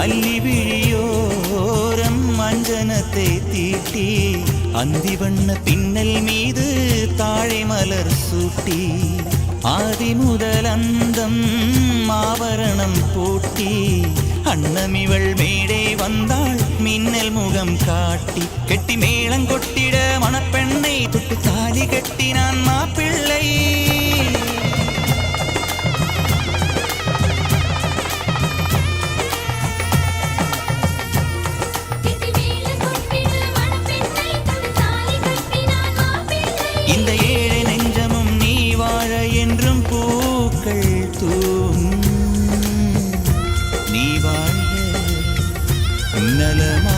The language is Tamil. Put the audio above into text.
அல்லி விழியோரம் அஞ்சனத்தை தீட்டி அந்தி வண்ண பின்னல் மீது தாழை மலர் சூட்டி ஆதி முதல் அந்தம் ஆபரணம் பூட்டி அன்னமிவள் மேடை வந்தாள் மின்னல் முகம் காட்டி கெட்டி மேளங்கொட்டிட மணப்பெண்ணை தொட்டு தாலி கட்டினான் மாப்பிள்ளை இந்த ஏழை நெஞ்சமும் நீ வாழ என்றும் பூக்கள் தூம் நீ வாழ நலமா